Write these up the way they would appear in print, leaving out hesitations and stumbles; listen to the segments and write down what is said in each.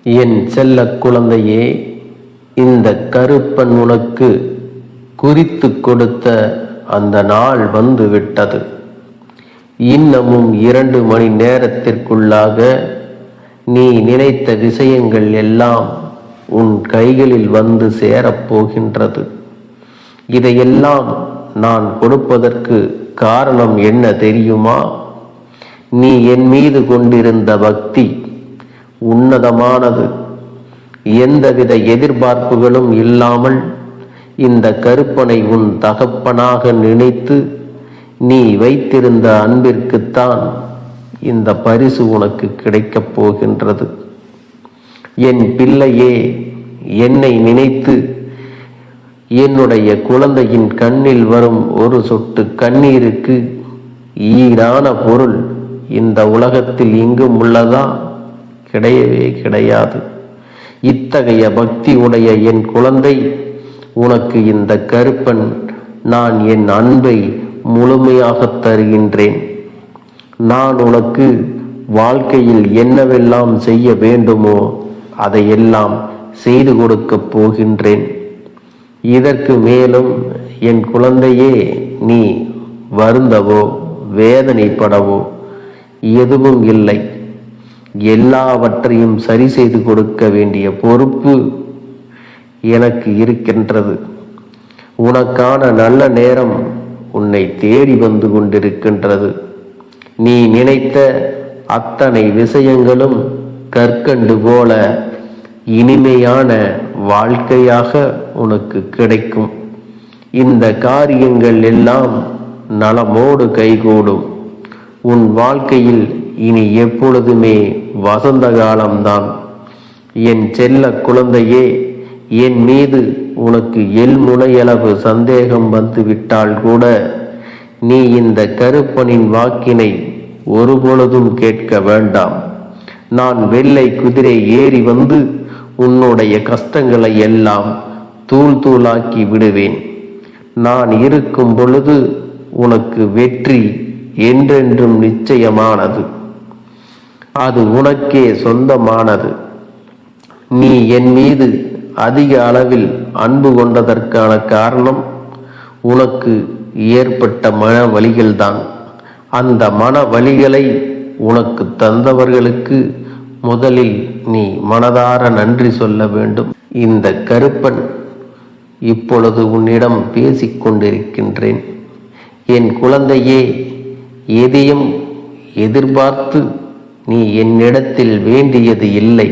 என் செல்ல குழந்தையே, இந்த கருப்பன் உனக்கு குறித்து கொடுத்த அந்த நாள் வந்து விட்டது. இன்னமும் 2 மணி நேரத்திற்குள்ளாக நீ நினைத்த விஷயங்கள் எல்லாம் உன் கைகளில் வந்து சேரப்போகின்றது. இதையெல்லாம் நான் கொடுப்பதற்கு காரணம் என்ன தெரியுமா? நீ என் மீது கொண்டிருந்த பக்தி உன்னதமானது. எந்தவித எதிர்பார்ப்புகளும் இல்லாமல் இந்த கருப்பனை உன் தகப்பனாக நினைத்து நீ வைத்திருந்த அன்பிற்குத்தான் இந்த பரிசு உனக்கு கிடைக்கப் போகின்றது. என் பிள்ளையே, என்னை நினைத்து என்னுடைய குழந்தையின் கண்ணில் வரும் ஒரு சொட்டு கண்ணீருக்கு ஈடான பொருள் இந்த உலகத்தில் எங்கும் உள்ளதா? கிடையவே கிடையாது. இத்தகைய பக்தி உடைய என் குழந்தை, உனக்கு இந்த கருப்பன் நான் என் அன்பை முழுமையாக தருகின்றேன். நான் உனக்கு வாழ்க்கையில் என்னவெல்லாம் செய்ய வேண்டுமோ அதையெல்லாம் செய்து கொடுக்கப் போகின்றேன். இதற்கு மேலும் என் குழந்தையே, நீ வருந்தவோ வேதனைப்படவோ எதுவும் இல்லை. எல்லாவற்றையும் சரி செய்து கொடுக்க வேண்டிய பொறுப்பு எனக்கு இருக்கின்றது. உனக்கான நல்ல நேரம் உன்னை தேடி வந்து கொண்டிருக்கின்றது. நீ நினைத்த அத்தனை விஷயங்களும் கற்கண்டு போல இனிமையான வாழ்க்கையாக உனக்கு கிடைக்கும். இந்த காரியங்கள் எல்லாம் நலமோடு கைகூடும். உன் வாழ்க்கையில் இனி எப்பொழுதுமே வசந்த காலம்தான். என் செல்ல குழந்தையே, என் மீது உனக்கு எள்முனையளவு சந்தேகம் வந்துவிட்டால் கூட நீ இந்த கருப்பனின் வாக்கினை ஒருபொழுதும் கேட்க வேண்டாம். நான் வெள்ளை குதிரை ஏறி வந்து உன்னுடைய கஷ்டங்களை எல்லாம் தூள் தூளாக்கி விடுவேன். நான் இருக்கும் பொழுது உனக்கு வெற்றி என்றென்றும் நிச்சயமானது. அது உனக்கே சொந்தமானது. நீ என் மீது அதிக அளவில் அன்பு கொண்டதற்கான காரணம் உனக்கு ஏற்பட்ட மன வலிகள்தான். அந்த மன வலிகளை உனக்கு தந்தவர்களுக்கு முதலில் நீ மனதார நன்றி சொல்ல வேண்டும். இந்த கருப்பன் இப்பொழுது உன்னிடம் பேசிக்கொண்டிருக்கின்றேன். என் குழந்தையே, எதையும் எதிர்பார்த்து நீ என்னிடத்தில் வேண்டியது இல்லை.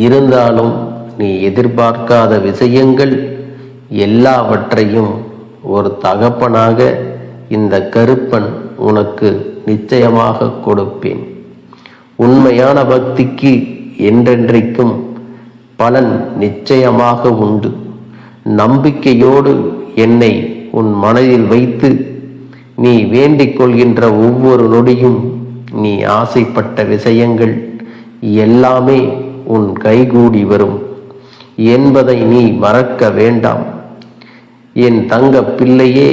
இருந்தாலும் நீ எதிர்பார்க்காத விஷயங்கள் எல்லாவற்றையும் ஒரு தகப்பனாக இந்த கருப்பன் உனக்கு நிச்சயமாக கொடுப்பேன். உண்மையான பக்திக்கு என்றென்றைக்கும் பலன் நிச்சயமாக உண்டு. நம்பிக்கையோடு என்னை உன் மனதில் வைத்து நீ வேண்டிக் கொள்கின்ற ஒவ்வொரு நொடியும் நீ ஆசைப்பட்ட விஷயங்கள் எல்லாமே உன் கைகூடி வரும் என்பதை நீ மறக்க வேண்டாம். என் தங்க பிள்ளையே,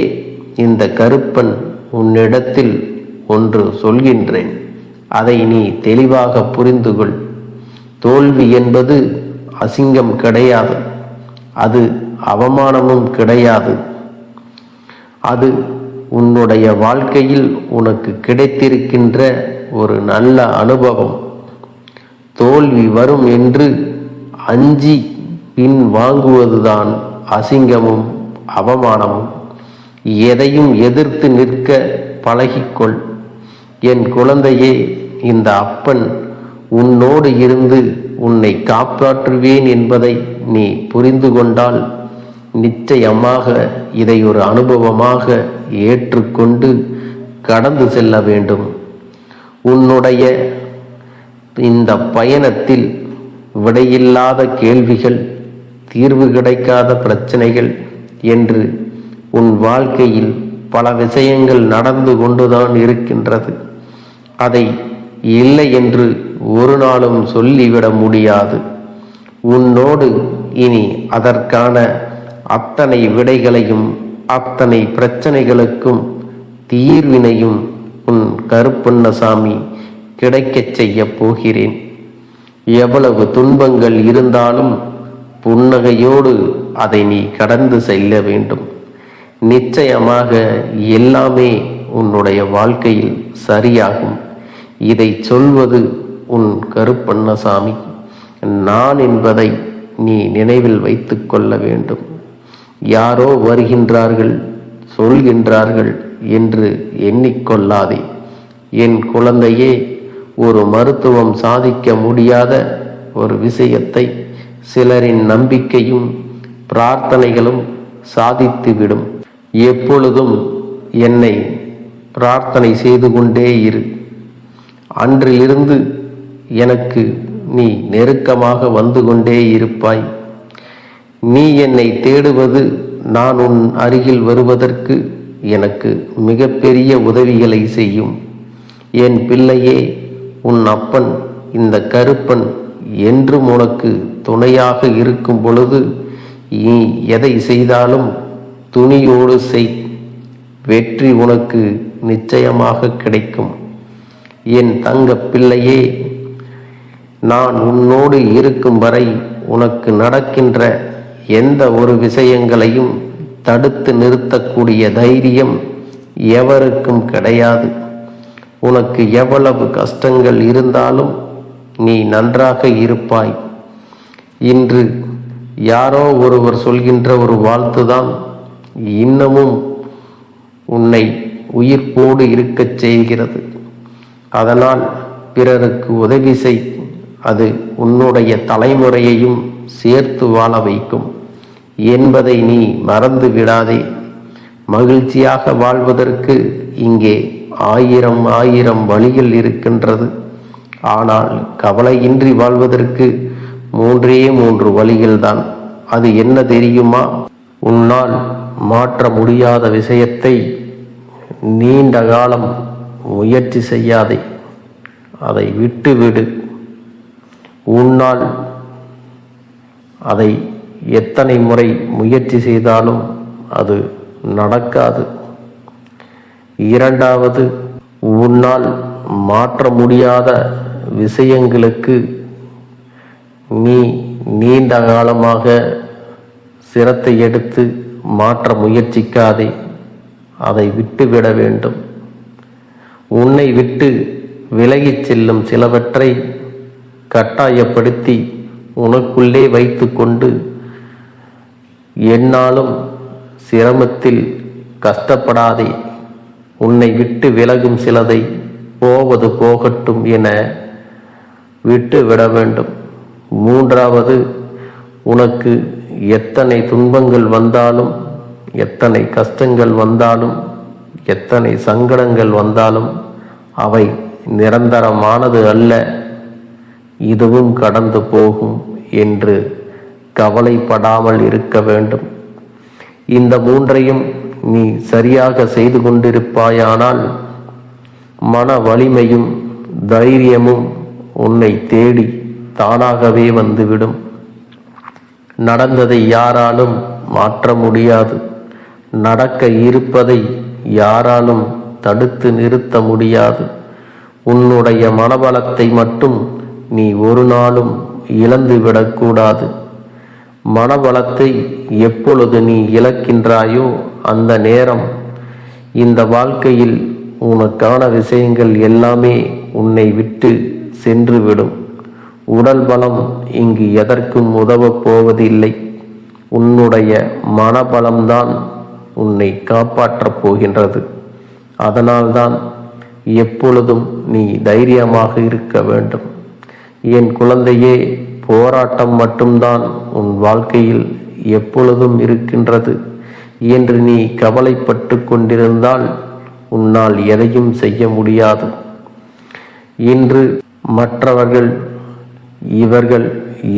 இந்த கருப்பன் உன்னிடத்தில் ஒன்று சொல்கின்றேன். அதை நீ தெளிவாக புரிந்து கொள். தோல்வி என்பது அசிங்கம் கிடையாது, அது அவமானமும் கிடையாது. அது உன்னுடைய வாழ்க்கையில் உனக்கு கிடைத்திருக்கின்ற ஒரு நல்ல அனுபவம். தோல்வி வரும் என்று அஞ்சி பின் வாங்குவதுதான் அசிங்கமும் அவமானமும். எதையும் எதிர்த்து நிற்க பழகிக்கொள். என் குழந்தையே, இந்த அப்பன் உன்னோடு இருந்து உன்னை காப்பாற்றுவேன் என்பதை நீ புரிந்து கொண்டால் நிச்சயமாக இதை ஒரு அனுபவமாக ஏற்றுக்கொண்டு கடந்து செல்ல வேண்டும். உன்னுடைய இந்த பயணத்தில் விடையில்லாத கேள்விகள், தீர்வு கிடைக்காத பிரச்சனைகள் என்று உன் வாழ்க்கையில் பல விஷயங்கள் நடந்து கொண்டுதான் இருக்கின்றது. அதை இல்லை என்று ஒரு நாளும் சொல்லிவிட முடியாது. உன்னோடு இனி அதற்கான அத்தனை விடைகளையும் அத்தனை பிரச்சனைகளுக்கும் தீர்வினையும் உன் கருப்பண்ணசாமி கிடைக்கச் செய்ய போகிறேன். எவ்வளவு துன்பங்கள் இருந்தாலும் புன்னகையோடு அதை நீ கடந்து செல்ல வேண்டும். நிச்சயமாக எல்லாமே உன்னுடைய வாழ்க்கையில் சரியாகும். இதை சொல்வது உன் கருப்பண்ணசாமி. நான் என்பதை நீ நினைவில் வைத்து கொள்ள வேண்டும். யாரோ வருகின்றார்கள், சொல்கின்றார்கள் என்று எண்ணிக்கொள்ளாதே. என் குழந்தையே, ஒரு மருத்துவம் சாதிக்க முடியாத ஒரு விஷயத்தை சிலரின் நம்பிக்கையும் பிரார்த்தனைகளும் சாதித்துவிடும். எப்பொழுதும் என்னை பிரார்த்தனை செய்து கொண்டே இரு. அன்றிலிருந்து எனக்கு நீ நெருக்கமாக வந்து கொண்டே இருப்பாய். நீ என்னை தேடுவது நான் உன் அருகில் வருவதற்கு எனக்கு மிகப்பெரிய உதவிகளை செய்யும். என் பிள்ளையே, உன் அப்பன் இந்த கருப்பன் என்றும் உனக்கு துணையாக இருக்கும் பொழுது நீ எதை செய்தாலும் துணியோடு செய். வெற்றி உனக்கு நிச்சயமாக கிடைக்கும். என் தங்க பிள்ளையே, நான் உன்னோடு இருக்கும் வரை உனக்கு நடக்கின்ற எந்த ஒரு விஷயங்களையும் தடுத்து நிறுத்தக்கூடிய தைரியம் எவருக்கும் கிடையாது. உனக்கு எவ்வளவு கஷ்டங்கள் இருந்தாலும் நீ நன்றாக இருப்பாய். இன்று யாரோ ஒருவர் சொல்கின்ற ஒரு வாழ்த்துதான் இன்னமும் உன்னை உயிர்ப்போடு இருக்கச் செய்கிறது. அதனால் பிறருக்கு உதவி செய். அது உன்னுடைய தலைமுறையையும் சேர்த்து வாழ வைக்கும் என்பதை நீ மறந்து விடாதே. மகிழ்ச்சியாக வாழ்வதற்கு இங்கே ஆயிரம் ஆயிரம் வழிகள் இருக்கின்றது. ஆனால் கவலையின்றி வாழ்வதற்கு 3 வழிகள்தான். அது என்ன தெரியுமா? உன்னால் மாற்ற முடியாத விஷயத்தை நீண்ட காலம் முயற்சி செய்யாதே, அதை விட்டுவிடு. உன்னால் அதை எத்தனை முறை முயற்சி செய்தாலும் அது நடக்காது. 2வது, உன்னால் மாற்ற முடியாத விஷயங்களுக்கு நீ நீண்ட காலமாக சிரத்தை எடுத்து மாற்ற முயற்சிக்காதே, அதை விட்டுவிட வேண்டும். உன்னை விட்டு விலகிச் செல்லும் சிலவற்றை கட்டாயப்படுத்தி உனக்குள்ளே வைத்து கொண்டு என்னாலும் சிரமத்தில் கஷ்டப்படாதே. உன்னை விட்டு விலகும் சிலதை போவது போகட்டும் என விட்டு விட வேண்டும். 3வது, உனக்கு எத்தனை துன்பங்கள் வந்தாலும், எத்தனை கஷ்டங்கள் வந்தாலும், எத்தனை சங்கடங்கள் வந்தாலும் அவை நிரந்தரமானது அல்ல, இதுவும் கடந்து போகும் என்று கவலைப்படாமல் இருக்க வேண்டும். இந்த 3ஐயும் நீ சரியாக செய்து கொண்டிருப்பாயானால் மன வலிமையும் தைரியமும் உன்னை தேடி தானாகவே வந்துவிடும். நடந்ததை யாராலும் மாற்ற முடியாது. நடக்க இருப்பதை யாராலும் தடுத்து நிறுத்த முடியாது. உன்னுடைய மனபலத்தை மட்டும் நீ ஒரு நாளும் இழந்துவிடக்கூடாது. மனபலத்தை எப்பொழுது நீ இழக்கின்றாயோ அந்த நேரம் இந்த வாழ்க்கையில் உனக்கான விஷயங்கள் எல்லாமே உன்னை விட்டு சென்றுவிடும். உடல் பலம் இங்கு எதற்கும் உதவப் போவதில்லை. உன்னுடைய மனபலம்தான் உன்னை காப்பாற்றப் போகின்றது. அதனால்தான் எப்பொழுதும் நீ தைரியமாக இருக்க வேண்டும். என் குழந்தையே, போராட்டம் மட்டும்தான் உன் வாழ்க்கையில் எப்பொழுதும் இருக்கின்றது என்று நீ கவலைப்பட்டு கொண்டிருந்தால் உன்னால் எதையும் செய்ய முடியாது. இன்று மற்றவர்கள் இவர்கள்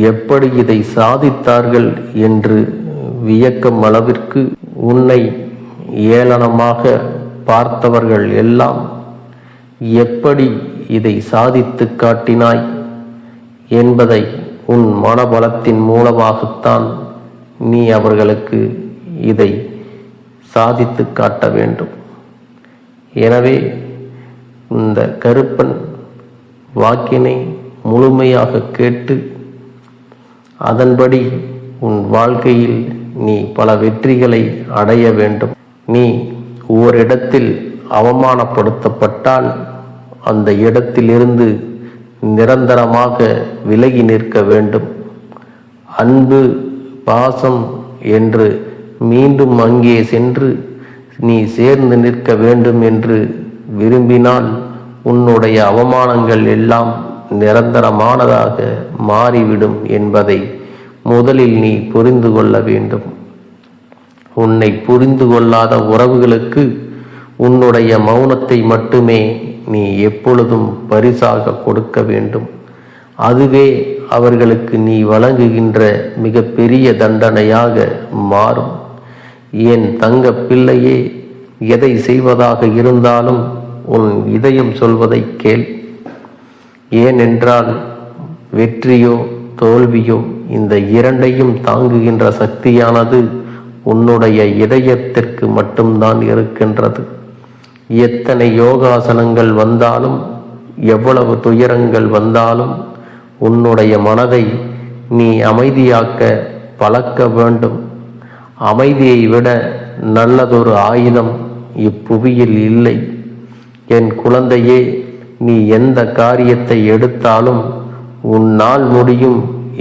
எப்படி இதை சாதித்தார்கள் என்று வியக்கும் அளவிற்கு உன்னை ஏளனமாக பார்த்தவர்கள் எல்லாம் எப்படி இதை சாதித்து காட்டினாய் என்பதை உன் மனபலத்தின் மூலமாகத்தான் நீ அவர்களுக்கு இதை சாதித்து காட்ட வேண்டும். எனவே இந்த கருப்பன் வாக்கினை முழுமையாக கேட்டு அதன்படி உன் வாழ்க்கையில் நீ பல வெற்றிகளை அடைய வேண்டும். நீ ஓரிடத்தில் அவமானப்படுத்தப்பட்டால் அந்த இடத்திலிருந்து நிரந்தரமாக விலகி நிற்க வேண்டும். அன்பு, பாசம் என்று மீண்டும் அங்கே சென்று நீ சேர்ந்து நிற்க வேண்டும் என்று விரும்பினால் உன்னுடைய அவமானங்கள் எல்லாம் நிரந்தரமானதாக மாறிவிடும் என்பதை முதலில் நீ புரிந்து கொள்ள வேண்டும். உன்னை புரிந்து கொள்ளாத உறவுகளுக்கு உன்னுடைய மௌனத்தை மட்டுமே நீ எப்பொழுதும் பரிசாக கொடுக்க வேண்டும். அதுவே அவர்களுக்கு நீ வழங்குகின்ற மிகப்பெரிய தண்டனையாக மாறும். என் தங்க பிள்ளையே, எதை செய்வதாக இருந்தாலும் உன் இதயம் சொல்வதை கேள். ஏனென்றால் வெற்றியோ தோல்வியோ இந்த இரண்டையும் தாங்குகின்ற சக்தியானது உன்னுடைய இதயத்திற்கு மட்டும்தான் இருக்கின்றது. எத்தனை யோகாசனங்கள் வந்தாலும், எவ்வளவு துயரங்கள் வந்தாலும் உன்னுடைய மனதை நீ அமைதியாக்க பழக்க வேண்டும். அமைதியை விட நல்லதொரு ஆயுதம் இப்புவியில் இல்லை. என் குழந்தையே, நீ எந்த காரியத்தை எடுத்தாலும் உன்னால் முடியும்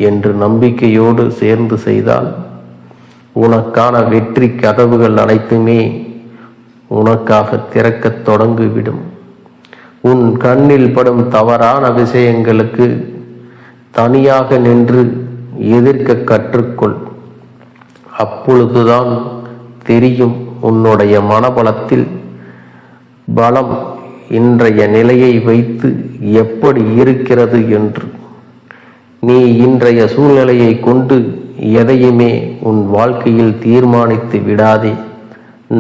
என்று நம்பிக்கையோடு சேர்ந்து செய்தால் உனக்கான வெற்றி கதவுகள் அனைத்துமே உனக்காக திறக்கத் தொடங்கிவிடும். உன் கண்ணில் படும் தவறான விஷயங்களுக்கு தனியாக நின்று எதிர்க்க கற்றுக்கொள். அப்பொழுதுதான் தெரியும் உன்னுடைய மனபலத்தில் பலம் இன்றைய நிலையை வைத்து எப்படி இருக்கிறது என்று. நீ இன்றைய சூழ்நிலையை கொண்டு எதையுமே உன் வாழ்க்கையில் தீர்மானித்து விடாதே.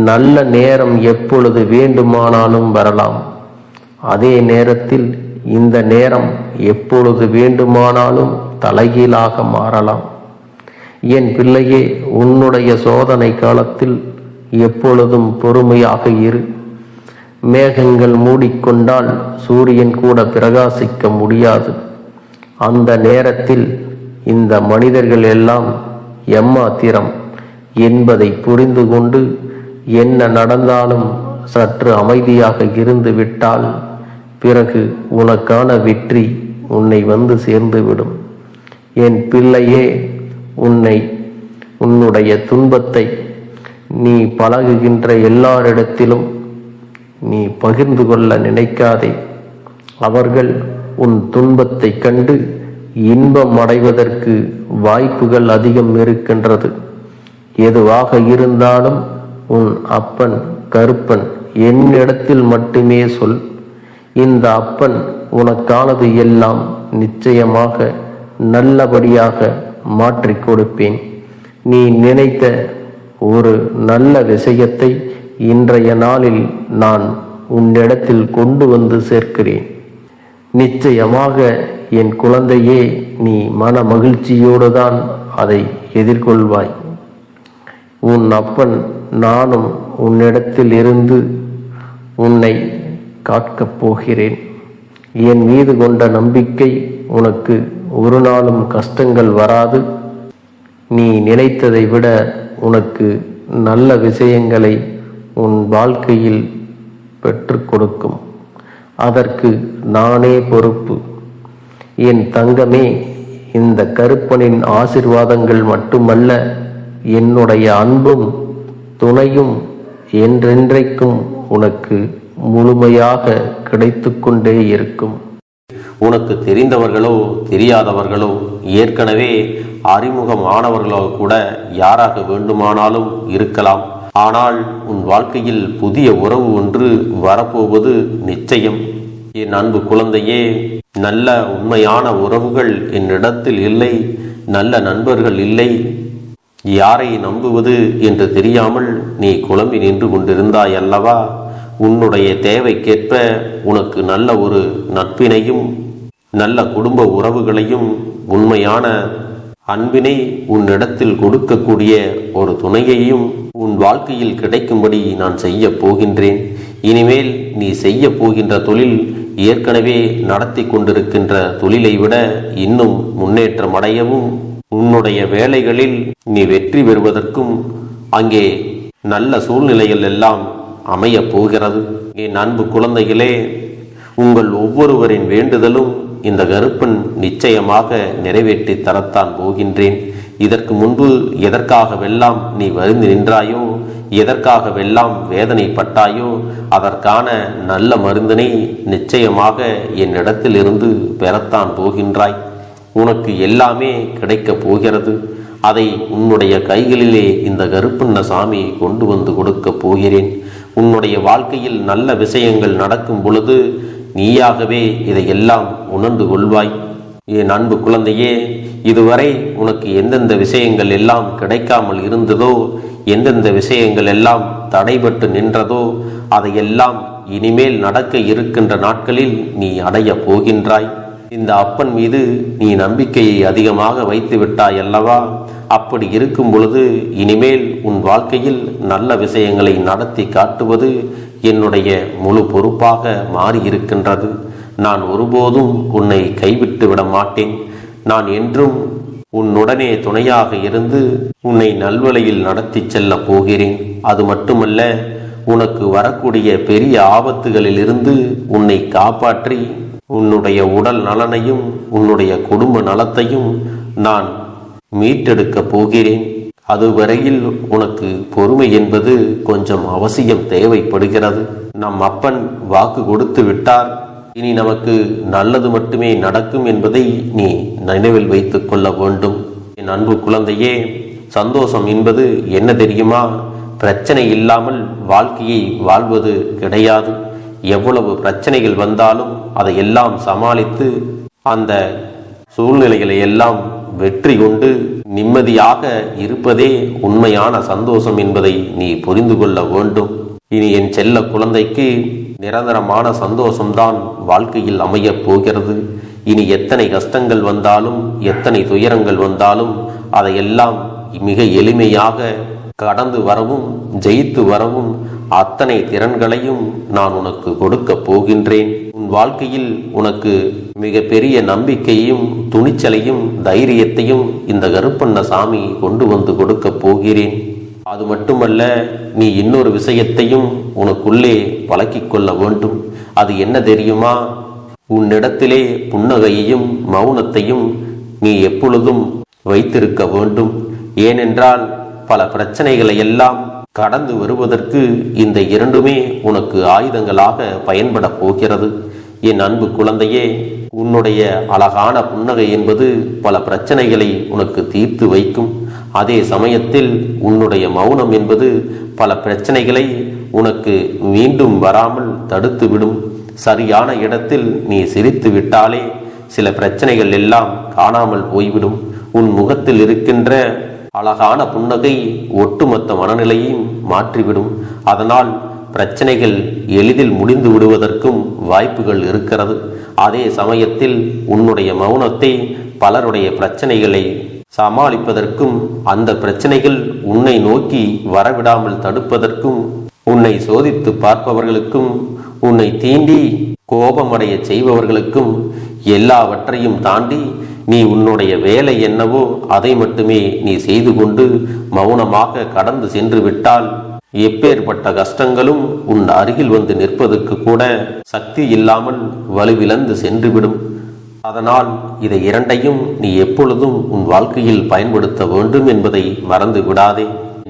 நல்ல நேரம் எப்பொழுது வேண்டுமானாலும் வரலாம். அதே நேரத்தில் இந்த நேரம் எப்பொழுது வேண்டுமானாலும் தலைகீழாக மாறலாம். என் பிள்ளையே, உன்னுடைய சோதனை காலத்தில் எப்பொழுதும் பொறுமையாக இரு. மேகங்கள் மூடிக்கொண்டால் சூரியன் கூட பிரகாசிக்க முடியாது. அந்த நேரத்தில் இந்த மனிதர்கள் எல்லாம் எம்மாத்திரம் என்பதை புரிந்து கொண்டு என்ன நடந்தாலும் சற்று அமைதியாக இருந்து விட்டால் பிறகு உனக்கான வெற்றி உன்னை வந்து சேர்ந்துவிடும். என் பிள்ளையே, உன்னுடைய துன்பத்தை நீ பழகுகின்ற எல்லாரிடத்திலும் நீ பகிர்ந்து கொள்ள நினைக்காதே. அவர்கள் உன் துன்பத்தை கண்டு இன்பம் அடைவதற்கு வாய்ப்புகள் அதிகம் இருக்கின்றது. எதுவாக இருந்தாலும் உன் அப்பன் கருப்பன் என்னிடத்தில் மட்டுமே சொல். இந்த அப்பன் உனக்கானது எல்லாம் நிச்சயமாக நல்லபடியாக மாற்றிக் கொடுப்பேன். நீ நினைத்த ஒரு நல்ல விஷயத்தை இன்றைய நாளில் நான் உன்னிடத்தில் கொண்டு வந்து சேர்க்கிறேன். நிச்சயமாக என் குழந்தையே, நீ மன மகிழ்ச்சியோடு தான் அதை எதிர்கொள்வாய். உன் அப்பன் நானும் உன்னிடத்தில் இருந்து உன்னை காக்கப் போகிறேன். என் மீது கொண்ட நம்பிக்கை உனக்கு ஒரு நாளும் கஷ்டங்கள் வராது. நீ நினைத்ததை விட உனக்கு நல்ல விஷயங்களை உன் வாழ்க்கையில் பெற்றுக் கொடுக்கும். அதற்கு நானே பொறுப்பு. என் தங்கமே, இந்த கருப்பனின் ஆசீர்வாதங்கள் மட்டுமல்ல, என்னுடைய அன்பும் துணையும் என்றென்றைக்கும் உனக்கு முழுமையாக கிடைத்து கொண்டே இருக்கும். உனக்கு தெரிந்தவர்களோ தெரியாதவர்களோ ஏற்கனவே அறிமுகமானவர்களோ கூட யாராக வேண்டுமானாலும் இருக்கலாம். ஆனால் உன் வாழ்க்கையில் புதிய உறவு ஒன்று வரப்போவது நிச்சயம். என் அன்பு குழந்தையே, நல்ல உண்மையான உறவுகள் என்னிடத்தில் இல்லை, நல்ல நண்பர்கள் இல்லை. யாரை நம்புவது என்று தெரியாமல் நீ குழம்பி நின்று கொண்டிருந்தாய் அல்லவா? உன்னுடைய தேவைக்கேற்ப உனக்கு நல்ல ஒரு நட்பினையும் நல்ல குடும்ப உறவுகளையும் உண்மையான அன்பினை உன்னிடத்தில் கொடுக்கக்கூடிய ஒரு துணையையும் உன் வாழ்க்கையில் கிடைக்கும்படி நான் செய்ய போகின்றேன். இனிமேல் நீ செய்ய போகின்ற தொழில் ஏற்கனவே நடத்தி கொண்டிருக்கின்ற தொழிலை விட இன்னும் முன்னேற்றம் அடையவும், உன்னுடைய வேலைகளில் நீ வெற்றி பெறுவதற்கும் அங்கே நல்ல சூழ்நிலைகள் எல்லாம் அமையப் போகிறது. என் அன்பு குழந்தைகளே, உங்கள் ஒவ்வொருவரின் வேண்டுதலும் இந்த கருப்பன் நிச்சயமாக நிறைவேற்றி தரத்தான் போகின்றேன். இதற்கு முன்பு எதற்காகவெல்லாம் நீ வருந்தி நின்றாயோ, எதற்காகவெல்லாம் வேதனைப்பட்டாயோ, அதற்கான நல்ல மருந்தினை நிச்சயமாக என்னிடத்திலிருந்து பெறத்தான் போகின்றாய். உனக்கு எல்லாமே கிடைக்கப் போகிறது. அதை உன்னுடைய கைகளிலே இந்த கருப்பண்ண சாமி கொண்டு வந்து கொடுக்கப் போகிறேன். உன்னுடைய வாழ்க்கையில் நல்ல விஷயங்கள் நடக்கும் பொழுது நீயாகவே இதையெல்லாம் உணர்ந்து கொள்வாய். என் அன்பு குழந்தையே, இதுவரை உனக்கு எந்தெந்த விஷயங்கள் எல்லாம் கிடைக்காமல் இருந்ததோ, எந்தெந்த விஷயங்கள் எல்லாம் தடைபட்டு நின்றதோ, அதையெல்லாம் இனிமேல் நடக்க இருக்கின்ற நாட்களில் நீ அடைய போகின்றாய். இந்த அப்பன் மீது நீ நம்பிக்கையை அதிகமாக வைத்து விட்டாய் அல்லவா? அப்படி இருக்கும் பொழுது இனிமேல் உன் வாழ்க்கையில் நல்ல விஷயங்களை நடத்தி காட்டுவது என்னுடைய முழு பொறுப்பாக மாறியிருக்கின்றது. நான் ஒருபோதும் உன்னை கைவிட்டு விட மாட்டேன். நான் என்றும் உன்னுடனே துணையாக இருந்து உன்னை நல்வழியில் நடத்தி செல்ல போகிறேன். அது மட்டுமல்ல, உனக்கு வரக்கூடிய பெரிய ஆபத்துகளில் இருந்து உன்னை காப்பாற்றி உன்னுடைய உடல் நலனையும் உன்னுடைய குடும்ப நலத்தையும் நான் மீட்டெடுக்க போகிறேன். அதுவரையில் உனக்கு பொறுமை என்பது கொஞ்சம் அவசியம் தேவைப்படுகிறது. நம் அப்பன் வாக்கு கொடுத்து விட்டார். இனி நமக்கு நல்லது மட்டுமே நடக்கும் என்பதை நீ நினைவில் வைத்துக் கொள்ள வேண்டும். என் அன்பு குழந்தையே, சந்தோஷம் என்பது என்ன தெரியுமா? பிரச்சனை இல்லாமல் வாழ்க்கையை வாழ்வது கிடையாது. எவ்வளவு பிரச்சனைகள் வந்தாலும் அதையெல்லாம் சமாளித்து அந்த சூழ்நிலைகளை எல்லாம் வெற்றி கொண்டு நிம்மதியாக இருப்பதே உண்மையான சந்தோஷம் என்பதை நீ புரிந்து கொள்ள வேண்டும். இனி என் செல்ல குழந்தைக்கு நிரந்தரமான சந்தோஷம்தான் வாழ்க்கையில் அமையப் போகிறது. இனி எத்தனை கஷ்டங்கள் வந்தாலும், எத்தனை துயரங்கள் வந்தாலும் அதையெல்லாம் மிக எளிமையாக கடந்து வரவும், ஜெயித்து வரவும் அத்தனை திறன்களையும் நான் உனக்கு கொடுக்க போகின்றேன். உன் வாழ்க்கையில் உனக்கு மிக பெரிய நம்பிக்கையும் துணிச்சலையும் தைரியத்தையும் இந்த கருப்பண்ண சாமி கொண்டு வந்து கொடுக்க போகிறேன். அது மட்டுமல்ல, நீ இன்னொரு விஷயத்தையும் உனக்குள்ளே பழக்கிக் கொள்ள வேண்டும். அது என்ன தெரியுமா? உன்னிடத்திலே புன்னகையையும் மௌனத்தையும் நீ எப்பொழுதும் வைத்திருக்க வேண்டும். ஏனென்றால் பல பிரச்சனைகளை எல்லாம் கடந்து வருவதற்கு இந்த இரண்டுமே உனக்கு ஆயுதங்களாக பயன்பட போகிறது. என் அன்பு குழந்தையே, உன்னுடைய அழகான புன்னகை என்பது பல பிரச்சனைகளை உனக்கு தீர்த்து வைக்கும். அதே சமயத்தில் உன்னுடைய மௌனம் என்பது பல பிரச்சனைகளை உனக்கு மீண்டும் வராமல் தடுத்து விடும். சரியான இடத்தில் நீ சிரித்து விட்டாலே சில பிரச்சனைகள் எல்லாம் காணாமல் போய்விடும். உன் முகத்தில் இருக்கின்ற அழகான புன்னகை ஒட்டுமொத்த மனநிலையையும் மாற்றிவிடும். அதனால் பிரச்சனைகள் எளிதில் முடிந்து விடுவதற்கும் வாய்ப்புகள் இருக்கிறது. அதே சமயத்தில் உன்னுடைய மௌனத்தை பலருடைய பிரச்சனைகளை சமாளிப்பதற்கும், அந்த பிரச்சனைகள் உன்னை நோக்கி வரவிடாமல் தடுப்பதற்கும், உன்னை சோதித்து பார்ப்பவர்களுக்கும், உன்னை தீண்டி கோபமடைய செய்பவர்களுக்கும் எல்லாவற்றையும் தாண்டி நீ உன்னுடைய வேலை என்னவோ அதை மட்டுமே நீ செய்து கொண்டு மௌனமாக கடந்து சென்று விட்டால் எப்பேற்பட்ட கஷ்டங்களும் உன் அருகில் வந்து நிற்பதற்கு கூட சக்தி இல்லாமல் வலுவிழந்து சென்றுவிடும். அதனால் இதை இரண்டையும் நீ எப்பொழுதும் உன் வாழ்க்கையில் பயன்படுத்த வேண்டும் என்பதை மறந்து விடாதே.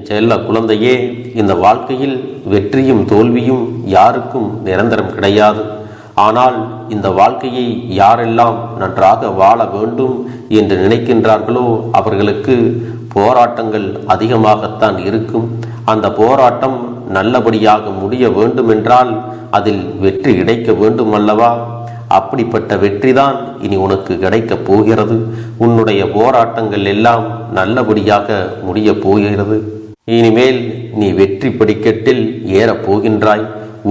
செல்ல குழந்தையே, இந்த வாழ்க்கையில் வெற்றியும் தோல்வியும் யாருக்கும் நிரந்தரம் கிடையாது. ஆனால் இந்த வாழ்க்கையை யாரெல்லாம் நன்றாக வாழ வேண்டும் என்று நினைக்கின்றார்களோ அவர்களுக்கு போராட்டங்கள் அதிகமாகத்தான் இருக்கும். அந்த போராட்டம் நல்லபடியாக முடிய வேண்டுமென்றால் அதில் வெற்றி கிடைக்க வேண்டும் அல்லவா? அப்படிப்பட்ட வெற்றிதான் இனி உனக்கு கிடைக்கப் போகிறது. உன்னுடைய போராட்டங்கள் எல்லாம் நல்லபடியாக முடிய போகிறது. இனிமேல் நீ வெற்றி படிக்கட்டில் ஏறப் போகின்றாய்.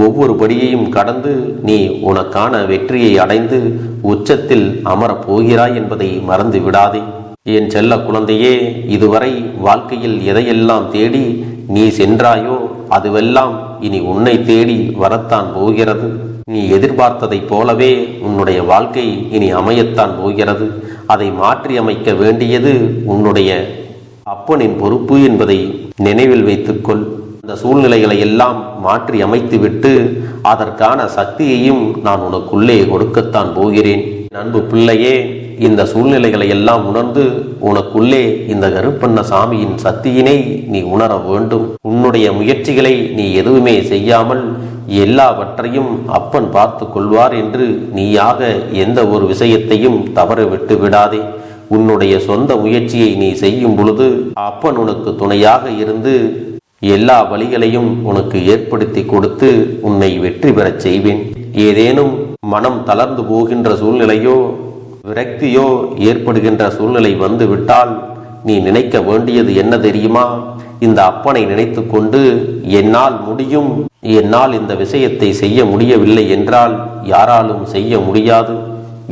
ஒவ்வொரு படியையும் கடந்து நீ உனக்கான வெற்றியை அடைந்து உச்சத்தில் அமரப் போகிறாய் என்பதை மறந்து விடாதே. என் செல்ல குழந்தையே, இதுவரை வாழ்க்கையில் எதையெல்லாம் தேடி நீ சென்றாயோ அதுவெல்லாம் இனி உன்னை தேடி வரத்தான் போகிறது. நீ எதிர்பார்த்ததைப் போலவே உன்னுடைய வாழ்க்கை இனி அமையத்தான் போகிறது. அதை மாற்றி அமைக்க வேண்டியது உன்னுடைய அப்பனின் பொறுப்பு என்பதை நினைவில் வைத்துக்கொள். அந்த சூழ்நிலைகளை எல்லாம் மாற்றி அமைத்துவிட்டு அதற்கான சக்தியையும் நான் உனக்குள்ளே கொடுக்கத்தான் போகிறேன். அன்பு பிள்ளையே, இந்த சூழ்நிலைகளை எல்லாம் உணர்ந்து உனக்குள்ளே இந்த கருப்பண்ண சாமியின் சக்தியினை நீ உணர வேண்டும். உன்னுடைய முயற்சிகளை நீ எதுவுமே செய்யாமல் எல்லாவற்றையும் அப்பன் பார்த்து கொள்வார் என்று நீயாக எந்த ஒரு விஷயத்தையும் தவற விட்டு விடாதே. உன்னுடைய சொந்த முயற்சியை நீ செய்யும் பொழுது அப்பன் உனக்கு துணையாக இருந்து எல்லா வழிகளையும் உனக்கு ஏற்படுத்தி கொடுத்து உன்னை வெற்றி பெறச் செய்வேன். ஏதேனும் மனம் தளர்ந்து போகின்ற சூழ்நிலையோ விரக்தியோ ஏற்படுகின்ற சூழ்நிலை வந்து விட்டால் நீ நினைக்க வேண்டியது என்ன தெரியுமா? இந்த அப்பனை நினைத்து கொண்டு என்னால் முடியும், என்னால் இந்த விஷயத்தை செய்ய முடியவில்லை என்றால் யாராலும் செய்ய முடியாது,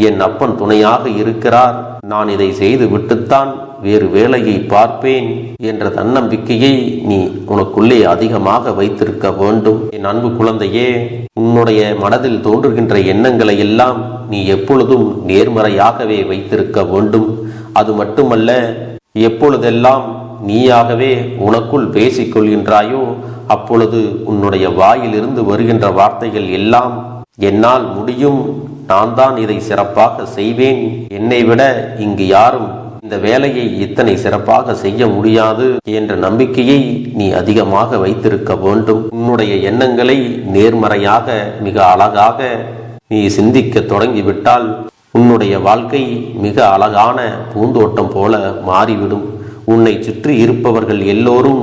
என் அப்பன் துணையாக இருக்கிறார், நான் இதை செய்து விட்டுத்தான் வேறு வேலையை பார்ப்பேன் என்ற தன்னம்பிக்கையை நீ உனக்குள்ளே அதிகமாக வைத்திருக்க வேண்டும். என் அன்பு குழந்தையே, உன்னுடைய மனதில் தோன்றுகின்ற எண்ணங்களை எல்லாம் நீ எப்பொழுதும் நேர்மறையாகவே வைத்திருக்க வேண்டும். அது மட்டுமல்ல, எப்பொழுதெல்லாம் நீயாகவே உனக்குள் பேசிக் கொள்கின்றாயோ அப்பொழுது உன்னுடைய வாயிலிருந்து வருகின்ற வார்த்தைகள் எல்லாம் என்னால் முடியும், நான் தான் இதை சிறப்பாக செய்வேன், என்னை விட இங்கு யாரும் இந்த வேலையை இத்தனை சிறப்பாக செய்ய முடியாது என்ற நம்பிக்கையை நீ அதிகமாக வைத்திருக்க வேண்டும். உன்னுடைய எண்ணங்களை நேர்மறையாக மிக அழகாக நீ சிந்திக்க தொடங்கிவிட்டால் உன்னுடைய வாழ்க்கை மிக அழகான பூந்தோட்டம் போல மாறிவிடும். உன்னை சுற்றி இருப்பவர்கள் எல்லோரும்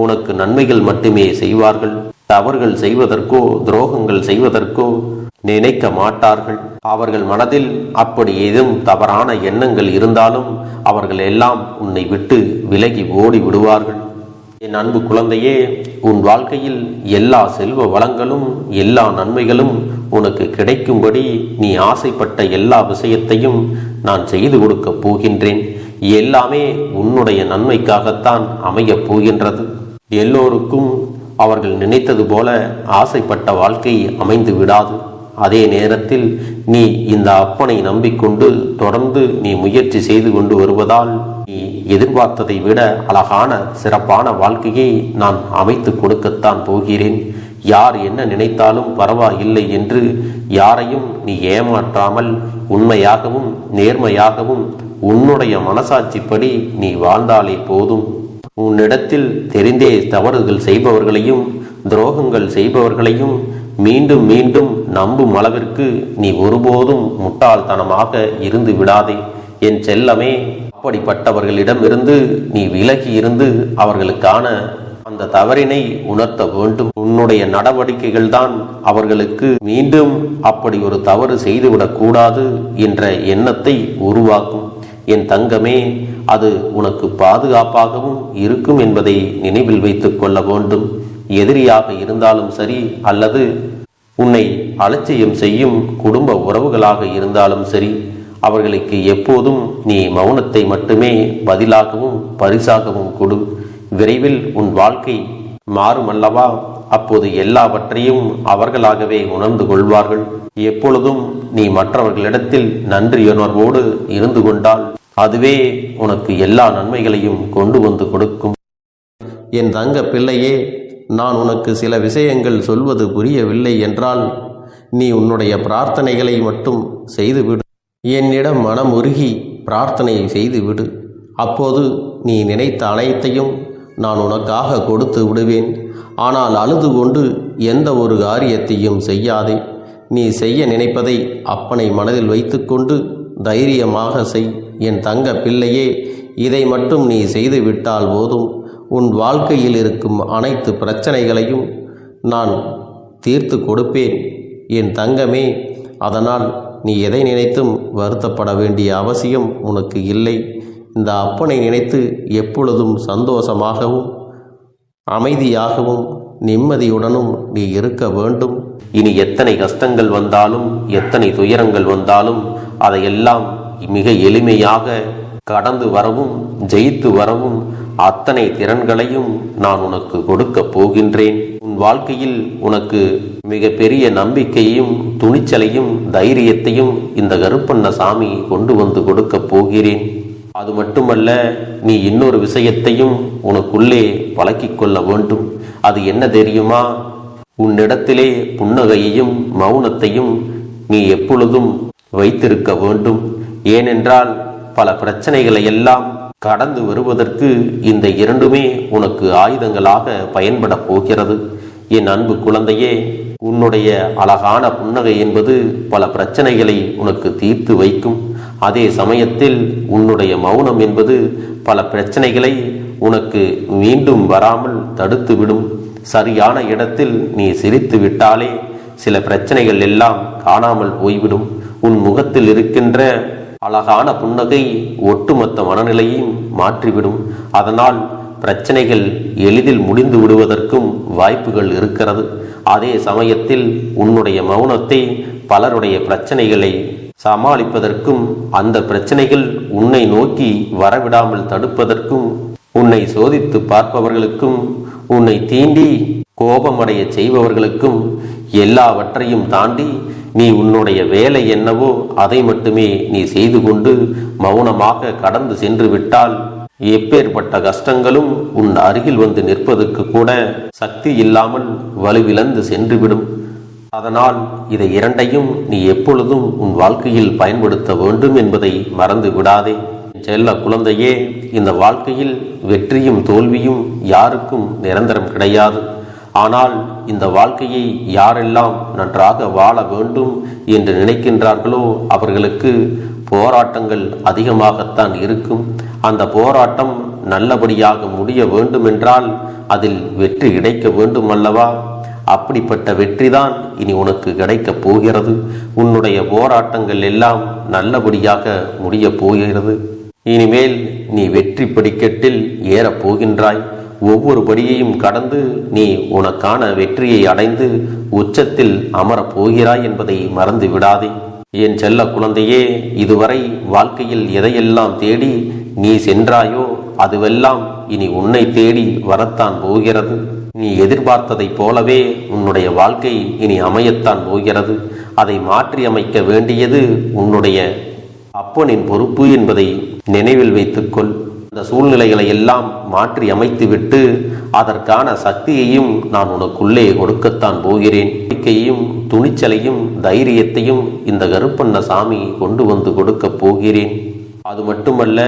உனக்கு நன்மைகள் மட்டுமே செய்வார்கள். தவறுகள் செய்வதற்கோ துரோகங்கள் செய்வதற்கோ நினைக்க மாட்டார்கள். அவர்கள் மனதில் அப்படி ஏதும் தவறான எண்ணங்கள் இருந்தாலும் அவர்கள் எல்லாம் உன்னை விட்டு விலகி ஓடி விடுவார்கள். என் அன்பு குழந்தையே, உன் வாழ்க்கையில் எல்லா செல்வ வளங்களும் எல்லா நன்மைகளும் உனக்கு கிடைக்கும்படி நீ ஆசைப்பட்ட எல்லா விஷயத்தையும் நான் செய்து கொடுக்கப் போகின்றேன். எல்லாமே உன்னுடைய நன்மைக்காகத்தான் அமையப் போகின்றது. எல்லோருக்கும் அவர்கள் நினைத்தது போல ஆசைப்பட்ட வாழ்க்கை அமைந்து விடாது. அதே நேரத்தில் நீ இந்த அப்பனை நம்பிக்கொண்டு தொடர்ந்து நீ முயற்சி செய்து கொண்டு வருவதால் நீ எதிர்பார்த்ததை விட அழகான சிறப்பான வாழ்க்கையை நான் அமைத்து கொடுக்கத்தான் போகிறேன். யார் என்ன நினைத்தாலும் பரவாயில்லை என்று யாரையும் நீ ஏமாற்றாமல் உண்மையாகவும் நேர்மையாகவும் உன்னுடைய மனசாட்சிப்படி நீ வாழ்ந்தாலே போதும். உன்னிடத்தில் தெரிந்தே தவறுகள் செய்பவர்களையும் துரோகங்கள் செய்பவர்களையும் மீண்டும் மீண்டும் நம்பும் அளவிற்கு நீ ஒருபோதும் முட்டாள்தனமாக இருந்து விடாதே என் செல்லமே. அப்படிப்பட்டவர்களிடமிருந்து நீ விலகி இருந்து அவர்களுக்கான அந்த தவறினை உணர்த்த வேண்டும். உன்னுடைய நடவடிக்கைகள் தான் அவர்களுக்கு மீண்டும் அப்படி ஒரு தவறு செய்துவிடக் கூடாது என்ற எண்ணத்தை உருவாக்கும். என் தங்கமே, அது உனக்கு பாதுகாப்பாகவும் இருக்கும் என்பதை நினைவில் வைத்துக் கொள்ள வேண்டும். எதிரியாக இருந்தாலும் சரி அல்லது உன்னை அலட்சியம் செய்யும் குடும்ப உறவுகளாக இருந்தாலும் சரி, அவர்களுக்கு எப்போதும் நீ மௌனத்தை மட்டுமே பதிலாகவும் பரிசாகவும் கொடு. விரைவில் உன் வாழ்க்கை மாறுமல்லவா? அப்போது எல்லாவற்றையும் அவர்களாகவே உணர்ந்து கொள்வார்கள். எப்பொழுதும் நீ மற்றவர்களிடத்தில் நன்றியுணர்வோடு இருந்து கொண்டால் அதுவே உனக்கு எல்லா நன்மைகளையும் கொண்டு வந்து கொடுக்கும். என் தங்க பிள்ளையே, நான் உனக்கு சில விஷயங்கள் சொல்வது புரியவில்லை என்றால் நீ உன்னுடைய பிரார்த்தனைகளை மட்டும் செய்துவிடு. என்னிடம் மனம் உருகி பிரார்த்தனை செய்துவிடு. அப்போது நீ நினைத்த அனைத்தையும் நான் உனக்காக கொடுத்து விடுவேன். ஆனால் அழுது கொண்டு எந்த ஒரு காரியத்தையும் செய்யாதே. நீ செய்ய நினைப்பதை அப்பனை மனதில் வைத்துக்கொண்டு தைரியமாக செய். என் தங்க பிள்ளையே, இதை மட்டும் நீ செய்துவிட்டால் போதும். உன் வாழ்க்கையில் இருக்கும் அனைத்து பிரச்சனைகளையும் நான் தீர்த்து கொடுப்பேன் என் தங்கமே. அதனால் நீ எதை நினைத்தும் வருத்தப்பட வேண்டிய அவசியம் உனக்கு இல்லை. இந்த அப்பனை நினைத்து எப்பொழுதும் சந்தோஷமாகவும் அமைதியாகவும் நிம்மதியுடனும் நீ இருக்க வேண்டும். இனி எத்தனை கஷ்டங்கள் வந்தாலும் எத்தனை துயரங்கள் வந்தாலும் அதையெல்லாம் மிக எளிமையாக கடந்து வரவும் ஜெயித்து வரவும் அத்தனை திறன்களையும் நான் உனக்கு கொடுக்க போகின்றேன். உன் வாழ்க்கையில் உனக்கு மிகப்பெரிய நம்பிக்கையும் துணிச்சலையும் தைரியத்தையும் இந்த கருப்பண்ணசாமி கொண்டு வந்து கொடுக்க போகிறேன். அது மட்டுமல்ல, நீ இன்னொரு விஷயத்தையும் உனக்குள்ளே பழக்கிக் கொள்ள வேண்டும். அது என்ன தெரியுமா? உன்னிடத்திலே புன்னகையையும் மௌனத்தையும் நீ எப்பொழுதும் வைத்திருக்க வேண்டும். ஏனென்றால் பல பிரச்சனைகளை எல்லாம் கடந்து வருவதற்கு இந்த இரண்டுமே உனக்கு ஆயுதங்களாக பயன்பட போகிறது. என் அன்பு குழந்தையே, உன்னுடைய அழகான புன்னகை என்பது பல பிரச்சனைகளை உனக்கு தீர்த்து வைக்கும். அதே சமயத்தில் உன்னுடைய மௌனம் என்பது பல பிரச்சனைகளை உனக்கு மீண்டும் வராமல் தடுத்துவிடும். சரியான இடத்தில் நீ சிரித்து விட்டாலே சில பிரச்சனைகள் எல்லாம் காணாமல் போய்விடும். உன் முகத்தில் இருக்கின்ற அழகான புன்னகை ஒட்டுமொத்த மனநிலையையும் மாற்றிவிடும். அதனால் பிரச்சனைகள் எளிதில் முடிந்து விடுவதற்கும் வாய்ப்புகள் இருக்கிறது. அதே சமயத்தில் உன்னுடைய மௌனத்தை பலருடைய பிரச்சனைகளை சமாளிப்பதற்கும், அந்த பிரச்சனைகள் உன்னை நோக்கி வரவிடாமல் தடுப்பதற்கும், உன்னை சோதித்து பார்ப்பவர்களுக்கும், உன்னை தீண்டி கோபமடைய செய்பவர்களுக்கும் எல்லாவற்றையும் தாண்டி நீ உன்னுடைய வேலை என்னவோ அதை மட்டுமே நீ செய்து கொண்டு மௌனமாக கடந்து சென்று விட்டால் எப்பேற்பட்ட கஷ்டங்களும் உன் அருகில் வந்து நிற்பதற்கு கூட சக்தி இல்லாமல் வலுவிழந்து சென்றுவிடும். அதனால் இதை இரண்டையும் நீ எப்பொழுதும் உன் வாழ்க்கையில் பயன்படுத்த வேண்டும் என்பதை மறந்து விடாதே. செல்ல குழந்தையே, இந்த வாழ்க்கையில் வெற்றியும் தோல்வியும் யாருக்கும் நிரந்தரம் கிடையாது. ஆனால் இந்த வாழ்க்கையை யாரெல்லாம் நன்றாக வாழ வேண்டும் என்று நினைக்கின்றார்களோ அவர்களுக்கு போராட்டங்கள் அதிகமாகத்தான் இருக்கும். அந்த போராட்டம் நல்லபடியாக முடிய வேண்டுமென்றால் அதில் வெற்றி கிடைக்க வேண்டும் அல்லவா? அப்படிப்பட்ட வெற்றிதான் இனி உனக்கு கிடைக்கப் போகிறது. உன்னுடைய போராட்டங்கள் எல்லாம் நல்லபடியாக முடிய போகிறது. இனிமேல் நீ வெற்றி படிக்கட்டில் ஏறப் போகின்றாய். ஒவ்வொரு படியையும் கடந்து நீ உனக்கான வெற்றியை அடைந்து உச்சத்தில் அமரப் போகிறாய் என்பதை மறந்து விடாதே. என் செல்ல குழந்தையே, இதுவரை வாழ்க்கையில் எதையெல்லாம் தேடி நீ சென்றாயோ அதுவெல்லாம் இனி உன்னை தேடி வரத்தான் போகிறது. நீ எதிர்பார்த்ததைப் போலவே உன்னுடைய வாழ்க்கை இனி அமையத்தான் போகிறது. அதை மாற்றி அமைக்க வேண்டியது உன்னுடைய அப்பனின் பொறுப்பு என்பதை நினைவில் வைத்துக்கொள். அந்த சூழ்நிலைகளை எல்லாம் மாற்றி அமைத்துவிட்டு அதற்கான சக்தியையும் நான் உனக்குள்ளே கொடுக்கத்தான் போகிறேன். நம்பிக்கையையும் துணிச்சலையும் தைரியத்தையும் இந்த கருப்பண்ணசாமி கொண்டு வந்து கொடுக்க போகிறேன். அது மட்டுமல்ல,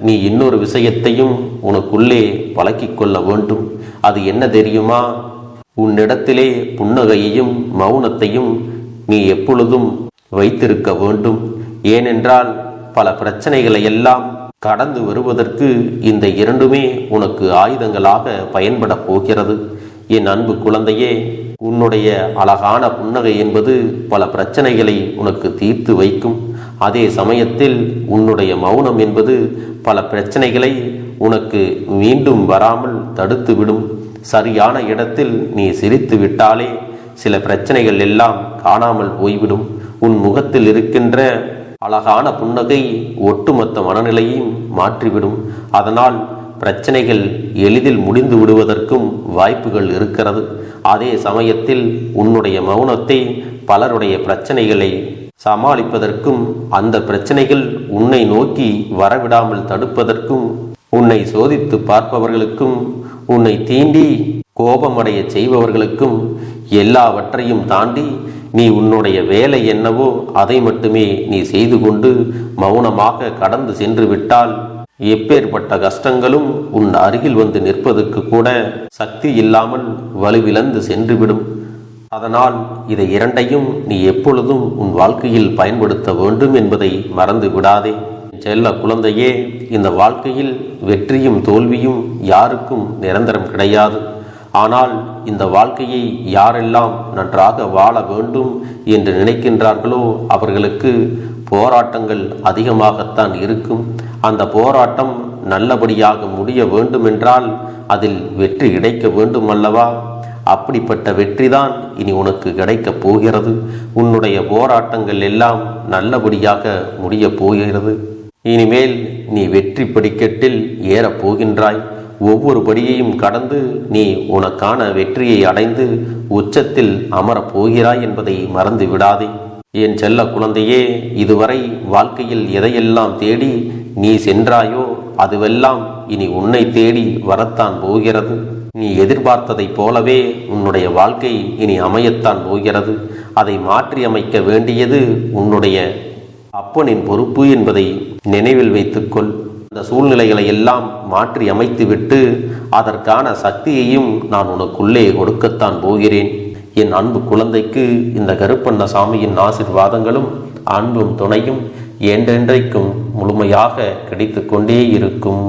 நீ இன்னொரு விஷயத்தையும் உனக்குள்ளே பழக்கிக் கொள்ள வேண்டும். அது என்ன தெரியுமா? உன்னிடத்திலே புன்னகையையும் மௌனத்தையும் நீ எப்பொழுதும் வைத்திருக்க வேண்டும். ஏனென்றால் பல பிரச்சனைகளை எல்லாம் கடந்து வருவதற்கு இந்த இரண்டுமே உனக்கு ஆயுதங்களாக பயன்பட போகிறது. என் அன்பு குழந்தையே, உன்னுடைய அழகான புன்னகை என்பது பல பிரச்சனைகளை உனக்கு தீர்த்து வைக்கும். அதே சமயத்தில் உன்னுடைய மௌனம் என்பது பல பிரச்சனைகளை உனக்கு மீண்டும் வராமல் தடுத்துவிடும். சரியான இடத்தில் நீ சிரித்து விட்டாலே சில பிரச்சனைகள் எல்லாம் காணாமல் போய்விடும். உன் முகத்தில் இருக்கின்ற அழகான புன்னகை ஒட்டுமொத்த மனநிலையையும் மாற்றிவிடும். அதனால் பிரச்சனைகள் எளிதில் முடிந்து விடுவதற்கும் வாய்ப்புகள் இருக்கிறது. அதே சமயத்தில் உன்னுடைய மௌனத்தை பலருடைய பிரச்சனைகளை சமாளிப்பதற்கும், அந்த பிரச்சனைகள் உன்னை நோக்கி வரவிடாமல் தடுப்பதற்கும், உன்னை சோதித்து பார்ப்பவர்களுக்கும், உன்னை தீண்டி கோபமடைய செய்பவர்களுக்கும் எல்லாவற்றையும் தாண்டி நீ உன்னுடைய வேலை என்னவோ அதை மட்டுமே நீ செய்து கொண்டு மௌனமாக கடந்து சென்று விட்டால் எப்பேற்பட்ட கஷ்டங்களும் உன் அருகில் வந்து நிற்பதற்கு கூட சக்தி இல்லாமல் வலுவிழந்து சென்றுவிடும். அதனால் இதை இரண்டையும் நீ எப்பொழுதும் உன் வாழ்க்கையில் பயன்படுத்த வேண்டும் என்பதை மறந்து விடாதே. செல்ல குழந்தையே, இந்த வாழ்க்கையில் வெற்றியும் தோல்வியும் யாருக்கும் நிரந்தரம் கிடையாது. ஆனால் இந்த வாழ்க்கையை யாரெல்லாம் நன்றாக வாழ வேண்டும் என்று நினைக்கின்றார்களோ அவர்களுக்கு போராட்டங்கள் அதிகமாகத்தான் இருக்கும். அந்த போராட்டம் நல்லபடியாக முடிய வேண்டுமென்றால் அதில் வெற்றி கிடைக்க வேண்டும் அல்லவா? அப்படிப்பட்ட வெற்றிதான் இனி உனக்கு கிடைக்கப் போகிறது. உன்னுடைய போராட்டங்கள் எல்லாம் நல்லபடியாக முடிய போகிறது. இனிமேல் நீ வெற்றி படிக்கட்டில் ஏறப் போகின்றாய். ஒவ்வொரு படியையும் கடந்து நீ உனக்கான வெற்றியை அடைந்து உச்சத்தில் அமரப் போகிறாய் என்பதை மறந்து விடாதே. என் செல்ல குழந்தையே, இதுவரை வாழ்க்கையில் எதையெல்லாம் தேடி நீ சென்றாயோ அதுவெல்லாம் இனி உன்னை தேடி வரத்தான் போகிறது. நீ எதிர்பார்த்ததைப் போலவே உன்னுடைய வாழ்க்கை இனி அமையத்தான் போகிறது. அதை மாற்றி அமைக்க வேண்டியது உன்னுடைய அப்பனின் பொறுப்பு என்பதை நினைவில் வைத்துக்கொள். அந்த சூழ்நிலைகளை எல்லாம் மாற்றி அமைத்துவிட்டு அதற்கான சக்தியையும் நான் உனக்குள்ளே கொடுக்கத்தான் போகிறேன். என் அன்பு குழந்தைக்கு இந்த கருப்பண்ணசாமியின் ஆசீர்வாதங்களும் அன்பும் துணையும் என்றென்றைக்கும் முழுமையாக கிடைத்து கொண்டே இருக்கும்.